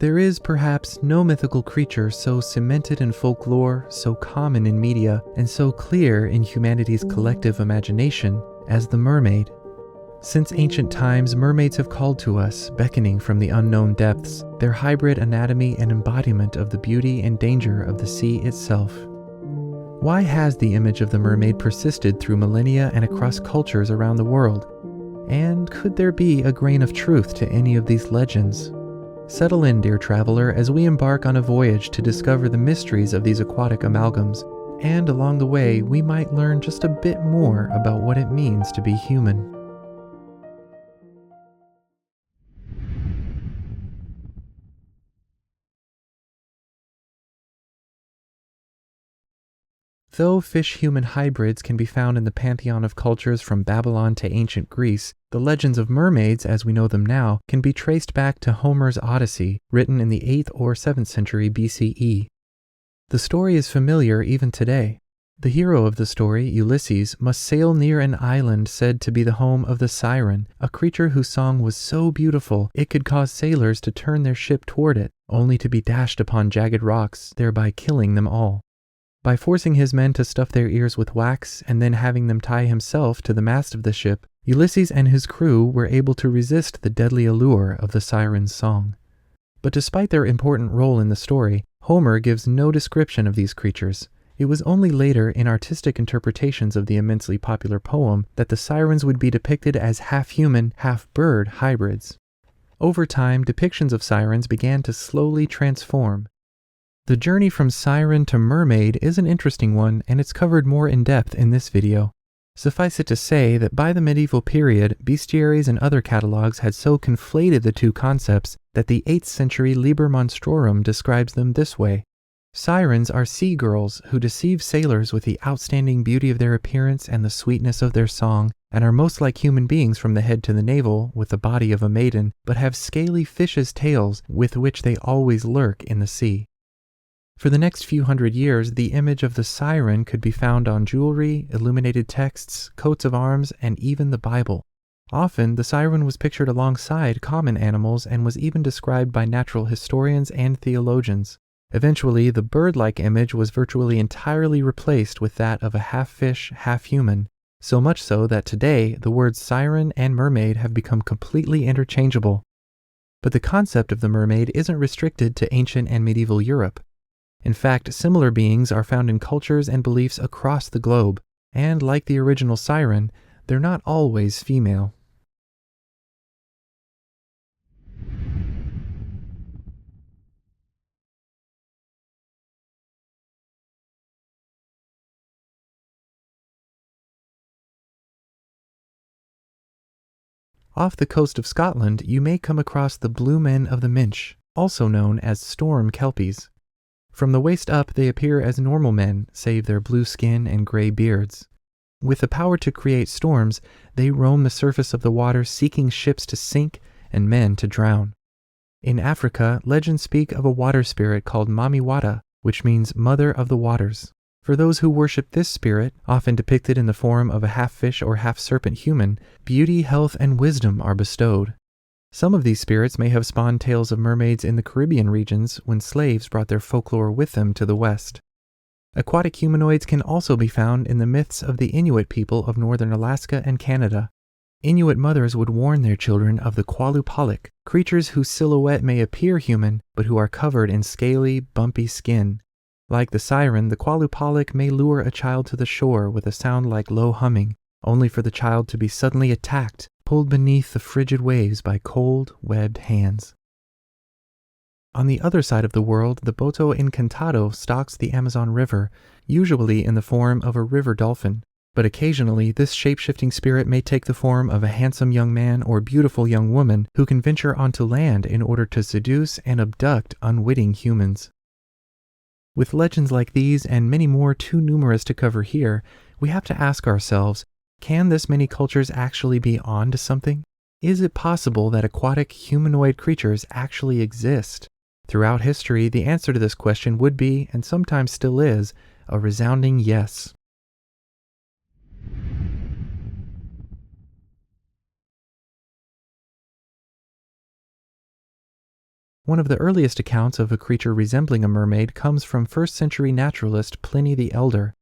There is perhaps no mythical creature so cemented in folklore, so common in media, and so clear in humanity's collective imagination as the mermaid. Since ancient times, mermaids have called to us, beckoning from the unknown depths, their hybrid anatomy and embodiment of the beauty and danger of the sea itself. Why has the image of the mermaid persisted through millennia and across cultures around the world? And could there be a grain of truth to any of these legends? Settle in, dear traveler, as we embark on a voyage to discover the mysteries of these aquatic amalgams, and along the way, we might learn just a bit more about what it means to be human. Though fish-human hybrids can be found in the pantheon of cultures from Babylon to ancient Greece, the legends of mermaids, as we know them now, can be traced back to Homer's Odyssey, written in the 8th or 7th century BCE. The story is familiar even today. The hero of the story, Ulysses, must sail near an island said to be the home of the Siren, a creature whose song was so beautiful it could cause sailors to turn their ship toward it, only to be dashed upon jagged rocks, thereby killing them all. By forcing his men to stuff their ears with wax and then having them tie himself to the mast of the ship, Ulysses and his crew were able to resist the deadly allure of the Siren's song. But despite their important role in the story, Homer gives no description of these creatures. It was only later in artistic interpretations of the immensely popular poem that the Sirens would be depicted as half-human, half-bird hybrids. Over time, depictions of Sirens began to slowly transform. The journey from Siren to mermaid is an interesting one, and it's covered more in depth in this video. Suffice it to say that by the medieval period, bestiaries and other catalogues had so conflated the two concepts that the 8th century Liber Monstrorum describes them this way. Sirens are sea girls who deceive sailors with the outstanding beauty of their appearance and the sweetness of their song, and are most like human beings from the head to the navel, with the body of a maiden, but have scaly fishes' tails with which they always lurk in the sea. For the next few hundred years, the image of the Siren could be found on jewelry, illuminated texts, coats of arms, and even the Bible. Often, the Siren was pictured alongside common animals and was even described by natural historians and theologians. Eventually, the bird-like image was virtually entirely replaced with that of a half-fish, half-human, so much so that today, the words siren and mermaid have become completely interchangeable. But the concept of the mermaid isn't restricted to ancient and medieval Europe. In fact, similar beings are found in cultures and beliefs across the globe, and like the original Siren, they're not always female. Off the coast of Scotland, you may come across the blue men of the Minch, also known as storm kelpies. From the waist up, they appear as normal men, save their blue skin and gray beards. With the power to create storms, they roam the surface of the water seeking ships to sink and men to drown. In Africa, legends speak of a water spirit called Mamiwata, which means mother of the waters. For those who worship this spirit, often depicted in the form of a half-fish or half-serpent human, beauty, health, and wisdom are bestowed. Some of these spirits may have spawned tales of mermaids in the Caribbean regions when slaves brought their folklore with them to the West. Aquatic humanoids can also be found in the myths of the Inuit people of northern Alaska and Canada. Inuit mothers would warn their children of the qualupalik, creatures whose silhouette may appear human, but who are covered in scaly, bumpy skin. Like the siren, the qualupalik may lure a child to the shore with a sound like low humming, only for the child to be suddenly attacked, pulled beneath the frigid waves by cold, webbed hands. On the other side of the world, the Boto Encantado stalks the Amazon River, usually in the form of a river dolphin, but occasionally this shape-shifting spirit may take the form of a handsome young man or beautiful young woman who can venture onto land in order to seduce and abduct unwitting humans. With legends like these and many more too numerous to cover here, we have to ask ourselves, can this many cultures actually be on to something? Is it possible that aquatic humanoid creatures actually exist? Throughout history, the answer to this question would be, and sometimes still is, a resounding yes. One of the earliest accounts of a creature resembling a mermaid comes from 1st century naturalist Pliny the Elder.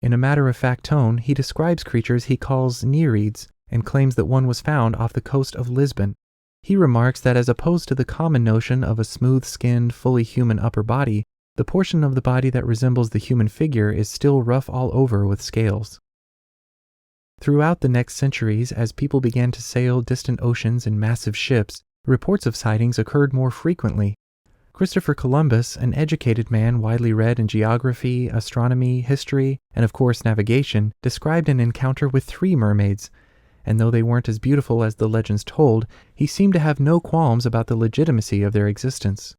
In a matter-of-fact tone, he describes creatures he calls Nereids and claims that one was found off the coast of Lisbon. He remarks that as opposed to the common notion of a smooth-skinned, fully human upper body, the portion of the body that resembles the human figure is still rough all over with scales. Throughout the next centuries, as people began to sail distant oceans in massive ships, reports of sightings occurred more frequently. Christopher Columbus, an educated man widely read in geography, astronomy, history, and of course navigation, described an encounter with 3 mermaids, and though they weren't as beautiful as the legends told, he seemed to have no qualms about the legitimacy of their existence.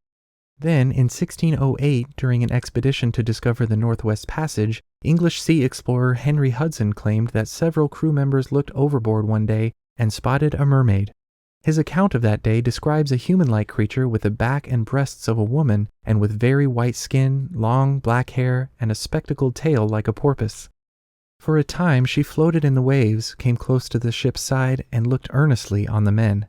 Then, in 1608, during an expedition to discover the Northwest Passage, English sea explorer Henry Hudson claimed that several crew members looked overboard one day and spotted a mermaid. His account of that day describes a human-like creature with the back and breasts of a woman and with very white skin, long black hair, and a spectacled tail like a porpoise. For a time she floated in the waves, came close to the ship's side, and looked earnestly on the men.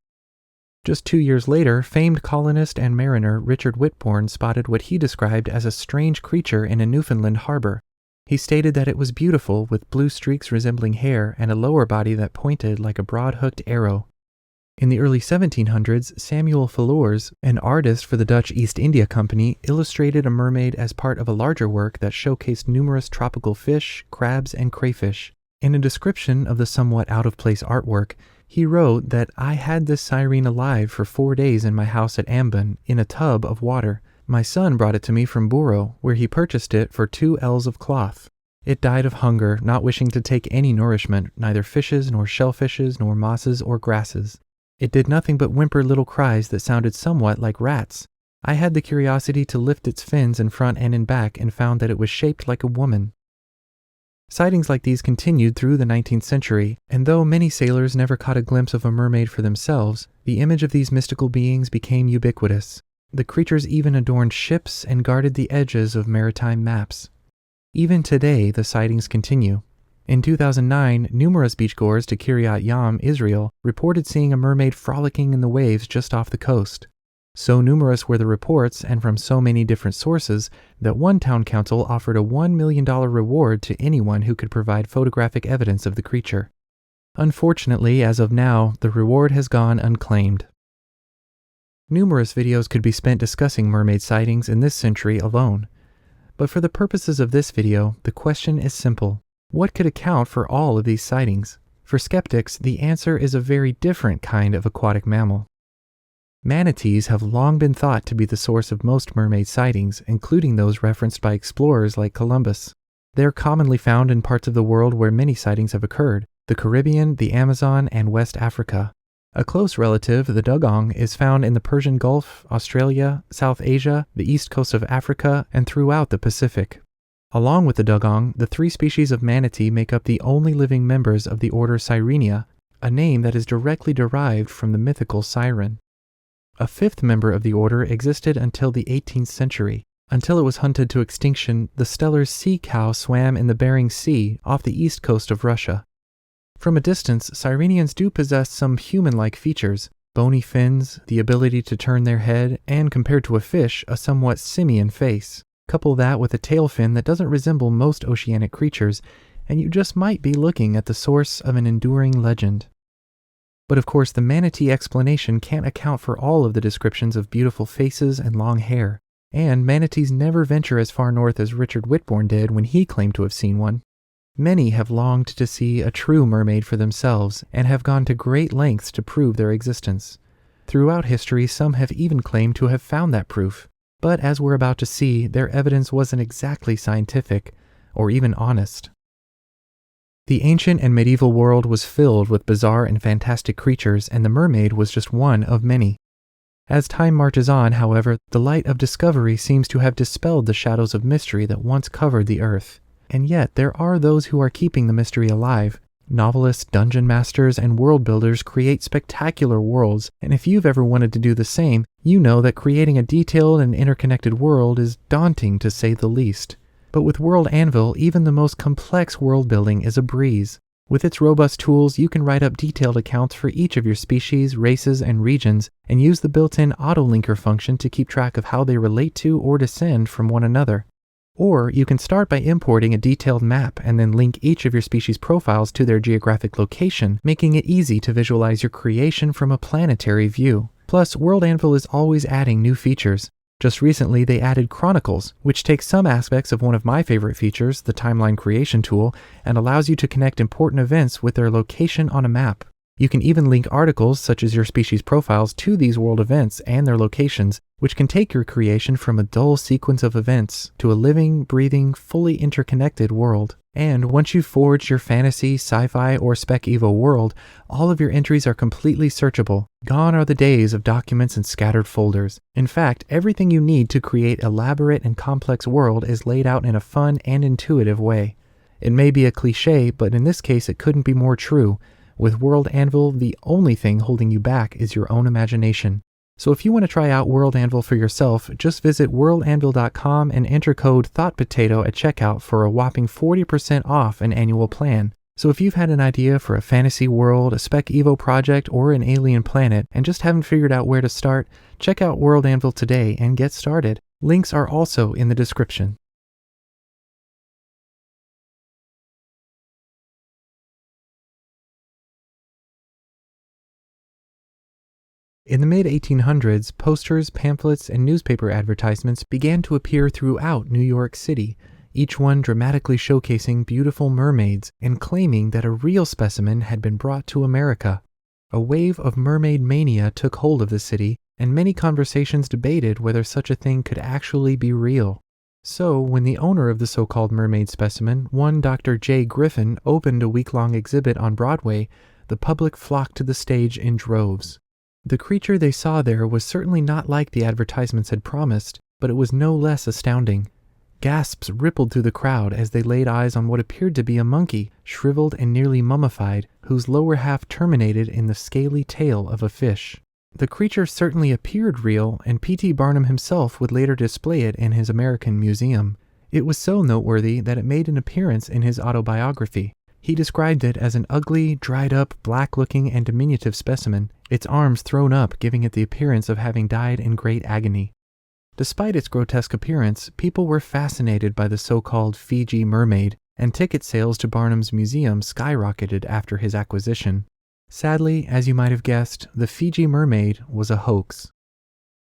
Just 2 years later, famed colonist and mariner Richard Whitbourne spotted what he described as a strange creature in a Newfoundland harbor. He stated that it was beautiful, with blue streaks resembling hair and a lower body that pointed like a broad-hooked arrow. In the early 1700s, Samuel Philores, an artist for the Dutch East India Company, illustrated a mermaid as part of a larger work that showcased numerous tropical fish, crabs, and crayfish. In a description of the somewhat out-of-place artwork, he wrote that I had this siren alive for 4 days in my house at Ambon, in a tub of water. My son brought it to me from Buro, where he purchased it for 2 ells of cloth. It died of hunger, not wishing to take any nourishment, neither fishes nor shellfishes nor mosses or grasses. It did nothing but whimper little cries that sounded somewhat like rats. I had the curiosity to lift its fins in front and in back and found that it was shaped like a woman. Sightings like these continued through the 19th century, and though many sailors never caught a glimpse of a mermaid for themselves, the image of these mystical beings became ubiquitous. The creatures even adorned ships and guarded the edges of maritime maps. Even today, the sightings continue. In 2009, numerous beachgoers to Kiryat Yam, Israel, reported seeing a mermaid frolicking in the waves just off the coast. So numerous were the reports, and from so many different sources, that one town council offered a $1 million reward to anyone who could provide photographic evidence of the creature. Unfortunately, as of now, the reward has gone unclaimed. Numerous videos could be spent discussing mermaid sightings in this century alone. But for the purposes of this video, the question is simple. What could account for all of these sightings? For skeptics, the answer is a very different kind of aquatic mammal. Manatees have long been thought to be the source of most mermaid sightings, including those referenced by explorers like Columbus. They are commonly found in parts of the world where many sightings have occurred: the Caribbean, the Amazon, and West Africa. A close relative, the dugong, is found in the Persian Gulf, Australia, South Asia, the east coast of Africa, and throughout the Pacific. Along with the dugong, the 3 species of manatee make up the only living members of the order Sirenia, a name that is directly derived from the mythical Siren. A 5th member of the order existed until the 18th century. Until it was hunted to extinction, the Steller's sea cow swam in the Bering Sea off the east coast of Russia. From a distance, Sirenians do possess some human-like features: bony fins, the ability to turn their head, and compared to a fish, a somewhat simian face. Couple that with a tail fin that doesn't resemble most oceanic creatures, and you just might be looking at the source of an enduring legend. But of course, the manatee explanation can't account for all of the descriptions of beautiful faces and long hair, and manatees never venture as far north as Richard Whitbourne did when he claimed to have seen one. Many have longed to see a true mermaid for themselves and have gone to great lengths to prove their existence. Throughout history, some have even claimed to have found that proof. But as we're about to see, their evidence wasn't exactly scientific, or even honest. The ancient and medieval world was filled with bizarre and fantastic creatures, and the mermaid was just one of many. As time marches on, however, the light of discovery seems to have dispelled the shadows of mystery that once covered the earth. And yet, there are those who are keeping the mystery alive. Novelists, dungeon masters, and world builders create spectacular worlds, and if you've ever wanted to do the same, you know that creating a detailed and interconnected world is daunting to say the least. But with World Anvil, even the most complex world building is a breeze. With its robust tools, you can write up detailed accounts for each of your species, races, and regions, and use the built-in auto-linker function to keep track of how they relate to or descend from one another. Or you can start by importing a detailed map and then link each of your species profiles to their geographic location, making it easy to visualize your creation from a planetary view. Plus, World Anvil is always adding new features. Just recently, they added Chronicles, which takes some aspects of one of my favorite features, the timeline creation tool, and allows you to connect important events with their location on a map. You can even link articles, such as your species profiles, to these world events and their locations, which can take your creation from a dull sequence of events to a living, breathing, fully interconnected world. And once you've forged your fantasy, sci-fi, or Spec Evo world, all of your entries are completely searchable. Gone are the days of documents and scattered folders. In fact, everything you need to create elaborate and complex world is laid out in a fun and intuitive way. It may be a cliche, but in this case it couldn't be more true. With World Anvil, the only thing holding you back is your own imagination. So if you want to try out World Anvil for yourself, just visit worldanvil.com and enter code ThoughtPotato at checkout for a whopping 40% off an annual plan. So if you've had an idea for a fantasy world, a Spec Evo project, or an alien planet, and just haven't figured out where to start, check out World Anvil today and get started. Links are also in the description. In the mid-1800s, posters, pamphlets, and newspaper advertisements began to appear throughout New York City, each one dramatically showcasing beautiful mermaids and claiming that a real specimen had been brought to America. A wave of mermaid mania took hold of the city, and many conversations debated whether such a thing could actually be real. So, when the owner of the so-called mermaid specimen, one Dr. J. Griffin, opened a week-long exhibit on Broadway, the public flocked to the stage in droves. The creature they saw there was certainly not like the advertisements had promised, but it was no less astounding. Gasps rippled through the crowd as they laid eyes on what appeared to be a monkey, shriveled and nearly mummified, whose lower half terminated in the scaly tail of a fish. The creature certainly appeared real, and P.T. Barnum himself would later display it in his American museum. It was so noteworthy that it made an appearance in his autobiography. He described it as an ugly, dried-up, black-looking, and diminutive specimen, its arms thrown up, giving it the appearance of having died in great agony. Despite its grotesque appearance, people were fascinated by the so-called Fiji mermaid, and ticket sales to Barnum's museum skyrocketed after his acquisition. Sadly, as you might have guessed, the Fiji mermaid was a hoax.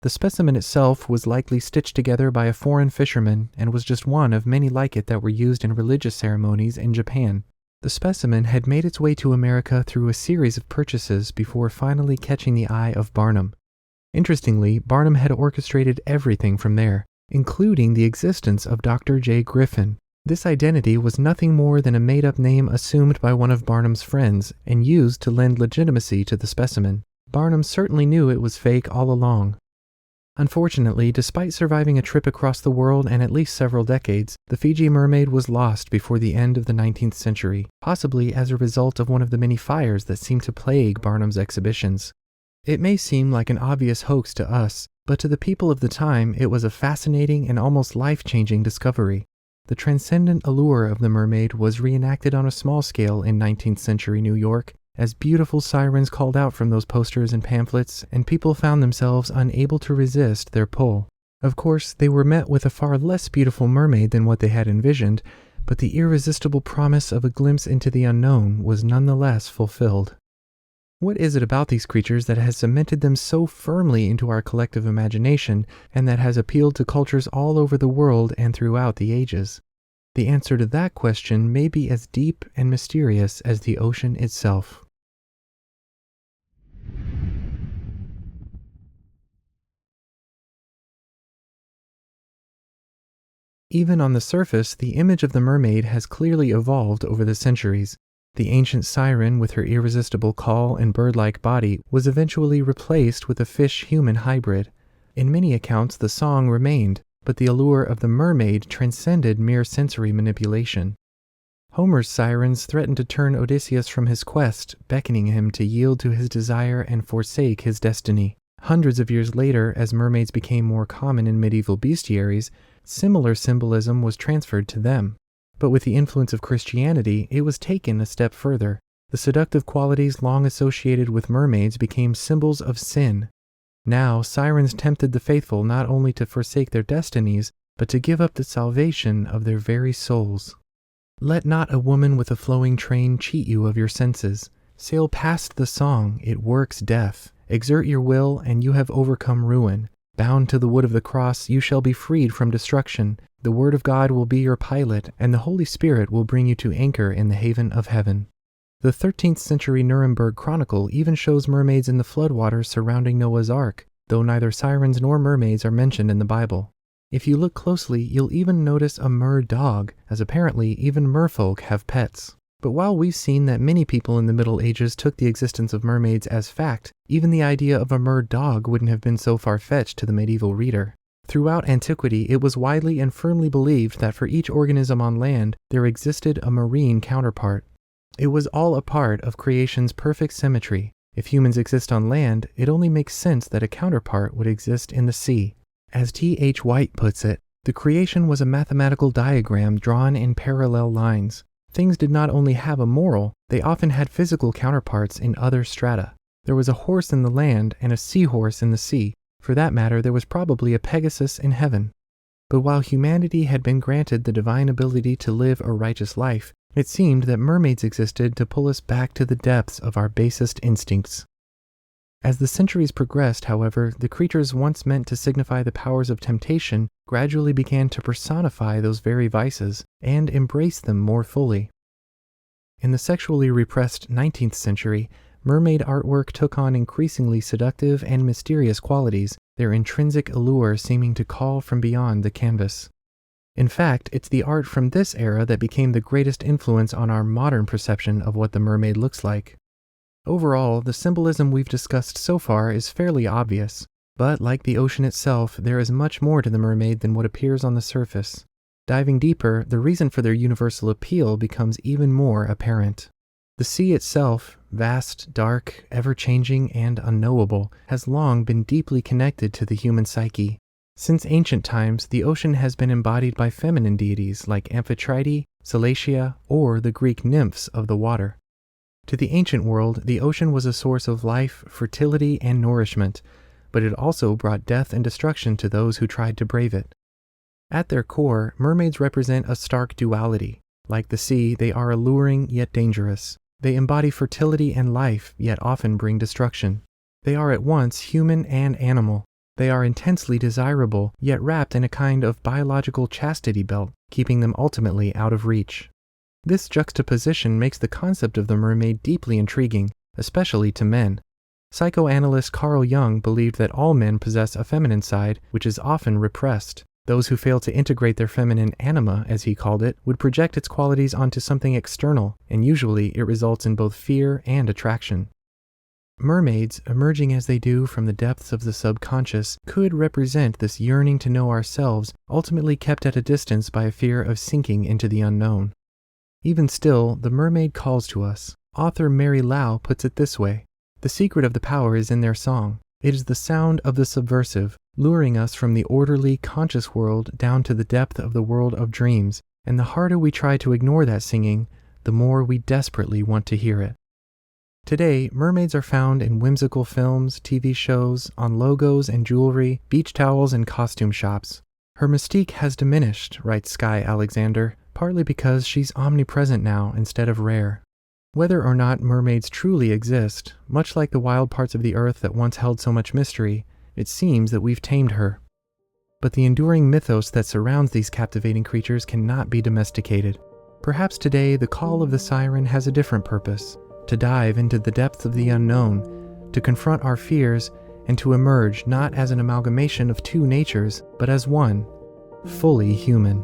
The specimen itself was likely stitched together by a foreign fisherman and was just one of many like it that were used in religious ceremonies in Japan. The specimen had made its way to America through a series of purchases before finally catching the eye of Barnum. Interestingly, Barnum had orchestrated everything from there, including the existence of Dr. J. Griffin. This identity was nothing more than a made-up name assumed by one of Barnum's friends and used to lend legitimacy to the specimen. Barnum certainly knew it was fake all along. Unfortunately, despite surviving a trip across the world and at least several decades, the Fiji mermaid was lost before the end of the 19th century, possibly as a result of one of the many fires that seemed to plague Barnum's exhibitions. It may seem like an obvious hoax to us, but to the people of the time it was a fascinating and almost life-changing discovery. The transcendent allure of the mermaid was reenacted on a small scale in 19th century New York, as beautiful sirens called out from those posters and pamphlets, and people found themselves unable to resist their pull. Of course, they were met with a far less beautiful mermaid than what they had envisioned, but the irresistible promise of a glimpse into the unknown was nonetheless fulfilled. What is it about these creatures that has cemented them so firmly into our collective imagination, and that has appealed to cultures all over the world and throughout the ages? The answer to that question may be as deep and mysterious as the ocean itself. Even on the surface, the image of the mermaid has clearly evolved over the centuries. The ancient siren, with her irresistible call and bird-like body, was eventually replaced with a fish-human hybrid. In many accounts, the song remained, but the allure of the mermaid transcended mere sensory manipulation. Homer's sirens threatened to turn Odysseus from his quest, beckoning him to yield to his desire and forsake his destiny. Hundreds of years later, as mermaids became more common in medieval bestiaries, similar symbolism was transferred to them. But with the influence of Christianity, it was taken a step further. The seductive qualities long associated with mermaids became symbols of sin. Now, sirens tempted the faithful not only to forsake their destinies, but to give up the salvation of their very souls. Let not a woman with a flowing train cheat you of your senses. Sail past the song, it works death. Exert your will, and you have overcome ruin. Bound to the wood of the cross, you shall be freed from destruction. The word of God will be your pilot, and the Holy Spirit will bring you to anchor in the haven of heaven. The 13th century Nuremberg Chronicle even shows mermaids in the floodwaters surrounding Noah's Ark, though neither sirens nor mermaids are mentioned in the Bible. If you look closely, you'll even notice a mer-dog, as apparently even merfolk have pets. But while we've seen that many people in the Middle Ages took the existence of mermaids as fact, even the idea of a mer-dog wouldn't have been so far-fetched to the medieval reader. Throughout antiquity, it was widely and firmly believed that for each organism on land, there existed a marine counterpart. It was all a part of creation's perfect symmetry. If humans exist on land, it only makes sense that a counterpart would exist in the sea. As T.H. White puts it, the creation was a mathematical diagram drawn in parallel lines. Things did not only have a moral, they often had physical counterparts in other strata. There was a horse in the land and a seahorse in the sea. For that matter, there was probably a Pegasus in heaven. But while humanity had been granted the divine ability to live a righteous life, it seemed that mermaids existed to pull us back to the depths of our basest instincts. As the centuries progressed, however, the creatures once meant to signify the powers of temptation gradually began to personify those very vices and embrace them more fully. In the sexually repressed 19th century, mermaid artwork took on increasingly seductive and mysterious qualities, their intrinsic allure seeming to call from beyond the canvas. In fact, it's the art from this era that became the greatest influence on our modern perception of what the mermaid looks like. Overall, the symbolism we've discussed so far is fairly obvious, but like the ocean itself, there is much more to the mermaid than what appears on the surface. Diving deeper, the reason for their universal appeal becomes even more apparent. The sea itself, vast, dark, ever-changing, and unknowable, has long been deeply connected to the human psyche. Since ancient times, the ocean has been embodied by feminine deities like Amphitrite, Salacia, or the Greek nymphs of the water. To the ancient world, the ocean was a source of life, fertility, and nourishment, but it also brought death and destruction to those who tried to brave it. At their core, mermaids represent a stark duality. Like the sea, they are alluring yet dangerous. They embody fertility and life, yet often bring destruction. They are at once human and animal. They are intensely desirable, yet wrapped in a kind of biological chastity belt, keeping them ultimately out of reach. This juxtaposition makes the concept of the mermaid deeply intriguing, especially to men. Psychoanalyst Carl Jung believed that all men possess a feminine side, which is often repressed. Those who fail to integrate their feminine anima, as he called it, would project its qualities onto something external, and usually it results in both fear and attraction. Mermaids, emerging as they do from the depths of the subconscious, could represent this yearning to know ourselves, ultimately kept at a distance by a fear of sinking into the unknown. Even still, the mermaid calls to us. Author Mary Lau puts it this way: "The secret of the power is in their song. It is the sound of the subversive, luring us from the orderly, conscious world down to the depth of the world of dreams, and the harder we try to ignore that singing, the more we desperately want to hear it." Today, mermaids are found in whimsical films, TV shows, on logos and jewelry, beach towels, and costume shops. Her mystique has diminished, writes Skye Alexander, partly because she's omnipresent now instead of rare. Whether or not mermaids truly exist, much like the wild parts of the earth that once held so much mystery, it seems that we've tamed her. But the enduring mythos that surrounds these captivating creatures cannot be domesticated. Perhaps today the call of the siren has a different purpose: to dive into the depths of the unknown, to confront our fears, and to emerge not as an amalgamation of two natures, but as one, fully human.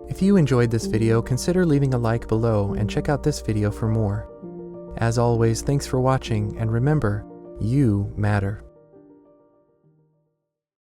If you enjoyed this video, consider leaving a like below and check out this video for more. As always, thanks for watching, and remember, you matter.